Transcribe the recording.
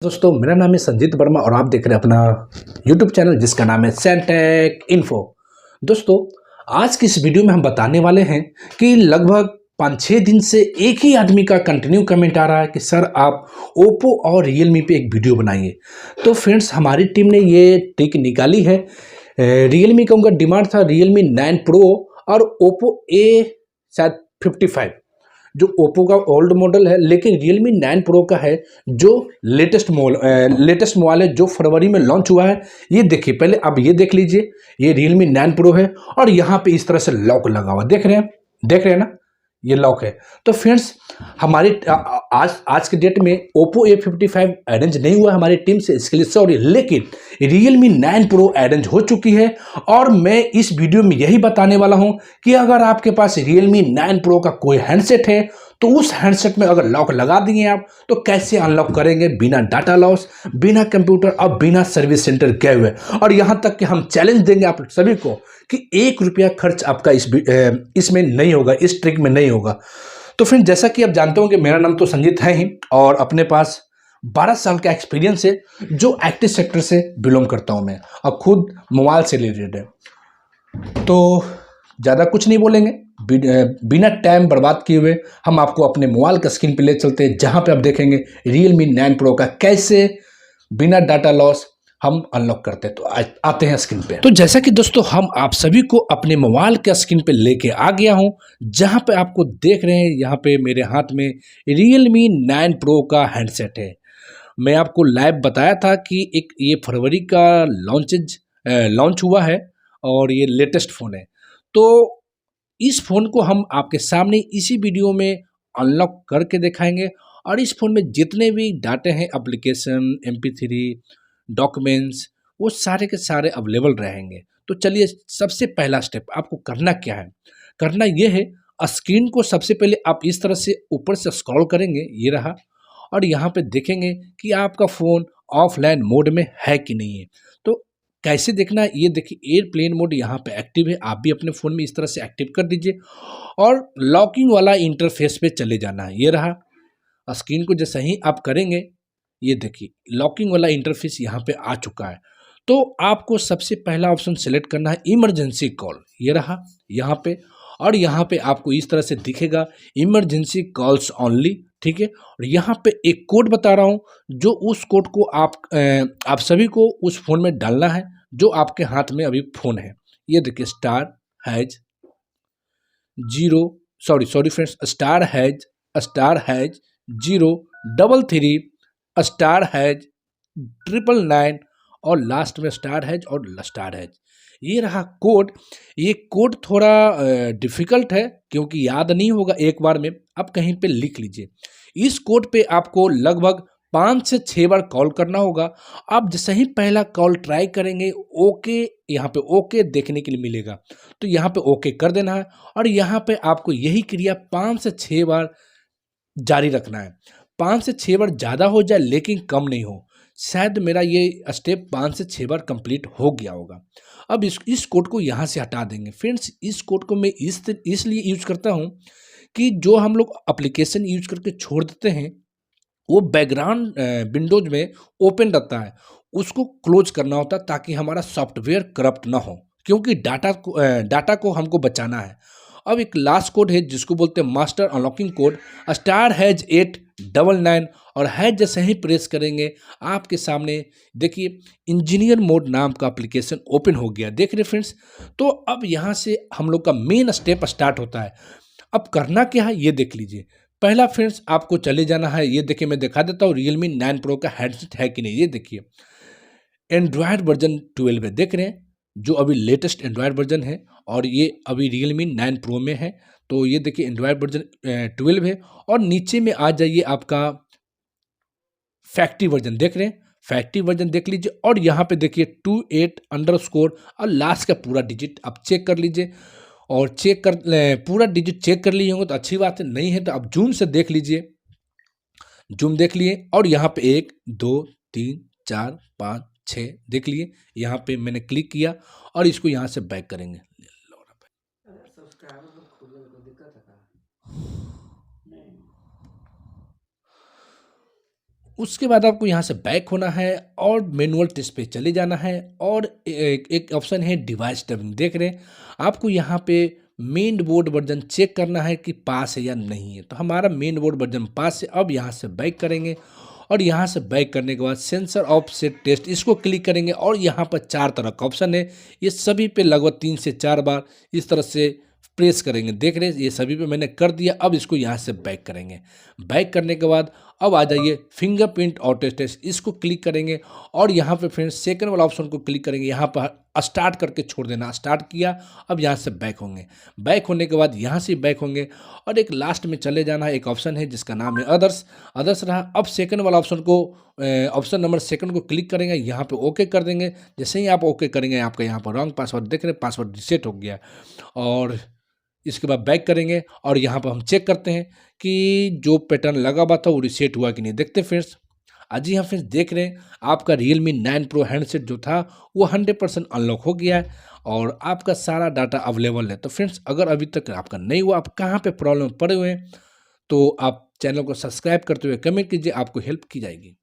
दोस्तों मेरा नाम है संजीत वर्मा और आप देख रहे हैं अपना यूट्यूब चैनल जिसका नाम है सैनटेक इन्फो। दोस्तों आज की इस वीडियो में हम बताने वाले हैं कि लगभग 5-6 दिन से एक ही आदमी का कंटिन्यू कमेंट आ रहा है कि सर आप ओप्पो और रियलमी पे एक वीडियो बनाइए। तो फ्रेंड्स हमारी टीम ने ये ट्रिक निकाली है। रियलमी का उनका डिमांड था रियलमी 9 प्रो और ओप्पो ए शायद 55 जो ओप्पो का ओल्ड मॉडल है, लेकिन Realme 9 Pro का है जो लेटेस्ट मोबाइल है जो फरवरी में लॉन्च हुआ है। ये देखिए, पहले आप ये देख लीजिए, ये Realme 9 Pro है और यहाँ पे इस तरह से लॉक लगा हुआ देख रहे हैं ना, ये लॉक है। तो फ्रेंड्स हमारी आज के डेट में Oppo A55 अरेंज नहीं हुआ हमारी टीम से, इसके लिए सॉरी, लेकिन Realme 9 Pro अरेंज हो चुकी है। और मैं इस वीडियो में यही बताने वाला हूं कि अगर आपके पास Realme 9 Pro का कोई हैंडसेट है तो उस हैंडसेट में अगर लॉक लगा दिए आप तो कैसे अनलॉक करेंगे बिना डाटा लॉस, बिना कंप्यूटर और बिना सर्विस सेंटर गए हुए। और यहां तक कि हम चैलेंज देंगे आप सभी को कि 1 रुपया खर्च आपका इसमें नहीं होगा, इस ट्रिक में नहीं होगा। तो फ्रेंड जैसा कि आप जानते हो कि मेरा नाम तो संजीत है ही और अपने पास 12 साल का एक्सपीरियंस है जो एक्टिव सेक्टर से बिलोंग करता हूं मैं और खुद मोबाइल से रिलेटेड है। तो ज़्यादा कुछ नहीं बोलेंगे, बिना टाइम बर्बाद किए हुए हम आपको अपने मोबाइल का स्क्रीन पे ले चलते हैं जहां पे आप देखेंगे Realme 9 Pro का कैसे बिना डाटा लॉस हम अनलॉक करते हैं। तो आते हैं स्क्रीन पे। तो जैसा कि दोस्तों हम आप सभी को अपने मोबाइल के स्क्रीन पे लेके आ गया हूं जहां पे आपको देख रहे हैं, यहाँ पे मेरे हाथ में Realme 9 Pro का हैंडसेट है। मैं आपको लाइव बताया था कि एक ये फरवरी का लॉन्च हुआ है और ये लेटेस्ट फ़ोन है। तो इस फ़ोन को हम आपके सामने इसी वीडियो में अनलॉक करके दिखाएंगे और इस फ़ोन में जितने भी डाटे हैं, एप्लीकेशन, MP3, डॉक्यूमेंट्स, वो सारे के सारे अवेलेबल रहेंगे। तो चलिए, सबसे पहला स्टेप आपको करना क्या है? करना ये है, स्क्रीन को सबसे पहले आप इस तरह से ऊपर से स्क्रॉल करेंगे, ये रहा, और यहाँ पे देखेंगे कि आपका फ़ोन ऑफलाइन मोड में है कि नहीं है। तो कैसे देखना है, ये देखिए, एयरप्लेन मोड यहाँ पे एक्टिव है। आप भी अपने फ़ोन में इस तरह से एक्टिव कर दीजिए और लॉकिंग वाला इंटरफेस पे चले जाना है। ये रहा, स्क्रीन को जैसे ही आप करेंगे, ये देखिए लॉकिंग वाला इंटरफेस यहाँ पे आ चुका है। तो आपको सबसे पहला ऑप्शन सेलेक्ट करना है इमरजेंसी कॉल, ये रहा यहाँ पे, और यहाँ पे आपको इस तरह से दिखेगा इमरजेंसी कॉल्स ओनली, ठीक है। और यहाँ पे एक कोड बता रहा हूँ, जो उस कोड को आप सभी को उस फ़ोन में डालना है जो आपके हाथ में अभी फ़ोन है। ये देखिए, zero sorry friends, star has 033 *999 और लास्ट में स्टार हैज। ये रहा कोड। ये कोड थोड़ा डिफ़िकल्ट है क्योंकि याद नहीं होगा एक बार में, आप कहीं पे लिख लीजिए। इस कोड पे आपको लगभग 5 से 6 बार कॉल करना होगा। आप जैसे ही पहला कॉल ट्राई करेंगे, ओके, यहाँ पे ओके देखने के लिए मिलेगा, तो यहाँ पे ओके कर देना है और यहाँ पे आपको यही क्रिया 5 से 6 बार जारी रखना है। 5 से 6 बार ज़्यादा हो जाए लेकिन कम नहीं हो। शायद मेरा ये स्टेप 5 से 6 बार कंप्लीट हो गया होगा। अब इस कोड को यहाँ से हटा देंगे। फ्रेंड्स इस कोड को मैं इसलिए यूज़ करता हूँ कि जो हम लोग एप्लीकेशन यूज़ करके छोड़ देते हैं, वो बैकग्राउंड विंडोज में ओपन रहता है, उसको क्लोज करना होता है ताकि हमारा सॉफ्टवेयर करप्ट ना हो, क्योंकि डाटा को हमको बचाना है। अब एक लास्ट कोड है जिसको बोलते हैं मास्टर अनलॉकिंग कोड, *899, और हैज जैसे ही प्रेस करेंगे आपके सामने देखिए इंजीनियर मोड नाम का एप्लीकेशन ओपन हो गया। देख रहे फ्रेंड्स, तो अब यहाँ से हम लोग का मेन स्टेप स्टार्ट होता है। अब करना क्या है ये देख लीजिए। पहला फ्रेंड्स आपको चले जाना है, ये देखिए मैं दिखा देता हूँ Realme 9 Pro का हैंडसेट है कि नहीं। ये देखिए एंड्रॉयड वर्जन 12 है, देख रहे हैं, जो अभी लेटेस्ट एंड्रॉयड वर्जन है और ये अभी Realme 9 Pro में है। तो ये देखिए एंड्रॉयड वर्जन 12 है और नीचे में आ जाइए आपका फैक्ट्री वर्जन, देख रहे हैं, फैक्ट्री वर्जन देख लीजिए और यहाँ पे देखिए 28 और लास्ट का पूरा डिजिट आप चेक कर लीजिए। और पूरा डिजिट चेक कर लिए होंगे तो अच्छी बात है, नहीं है तो आप जूम से देख लीजिए। जूम देख लिए और यहाँ पे 1 2 3 4 5 6 देख लिए। यहाँ पे मैंने क्लिक किया और इसको यहाँ से बैक करेंगे। उसके बाद आपको यहाँ से बैक होना है और मैनुअल टेस्ट पे चले जाना है और एक ऑप्शन है डिवाइस डबिंग, देख रहे हैं आपको यहाँ पे मेन बोर्ड वर्जन चेक करना है कि पास है या नहीं है। तो हमारा मेन बोर्ड वर्जन पास है। अब यहाँ से बैक करेंगे और यहाँ से बैक करने के बाद सेंसर ऑफ सेट टेस्ट इसको क्लिक करेंगे और यहाँ पर 4 तरह का ऑप्शन है, ये सभी पे लगभग 3 से 4 बार इस तरह से प्रेस करेंगे। देख रहे हैं ये सभी पे मैंने कर दिया। अब इसको यहाँ से बैक करेंगे। बैक करने के बाद अब आ जाइए फिंगरप्रिंट ऑटो टेस्ट, इसको क्लिक करेंगे और यहाँ पे फ्रेंड्स सेकंड वाला ऑप्शन को क्लिक करेंगे। यहाँ पर स्टार्ट करके छोड़ देना, स्टार्ट किया। अब यहाँ से बैक होंगे। बैक होने के बाद यहाँ से बैक होंगे और एक लास्ट में चले जाना है। एक ऑप्शन है जिसका नाम है अदर्स, अदर्स रहा। अब सेकंड वाला ऑप्शन को ऑप्शन नंबर सेकंड को क्लिक करेंगे, यहाँ पे ओके कर देंगे। जैसे ही आप ओके करेंगे आपका यहाँ पर रॉन्ग पासवर्ड देख रहे हैं, पासवर्ड रिसेट हो गया। और इसके बाद बैक करेंगे और यहाँ पर हम चेक करते हैं कि जो पैटर्न लगा हुआ था वो रिसेट हुआ कि नहीं। देखते हैं फ्रेंड्स। जी हाँ फ्रेंड्स, देख रहे हैं आपका Realme 9 Pro हैंडसेट जो था वो 100% अनलॉक हो गया है और आपका सारा डाटा अवेलेबल है। तो फ्रेंड्स, अगर अभी तक आपका नहीं हुआ, आप कहाँ पे प्रॉब्लम पड़े हुए हैं, तो आप चैनल को सब्सक्राइब करते हुए कमेंट कीजिए, आपको हेल्प की जाएगी।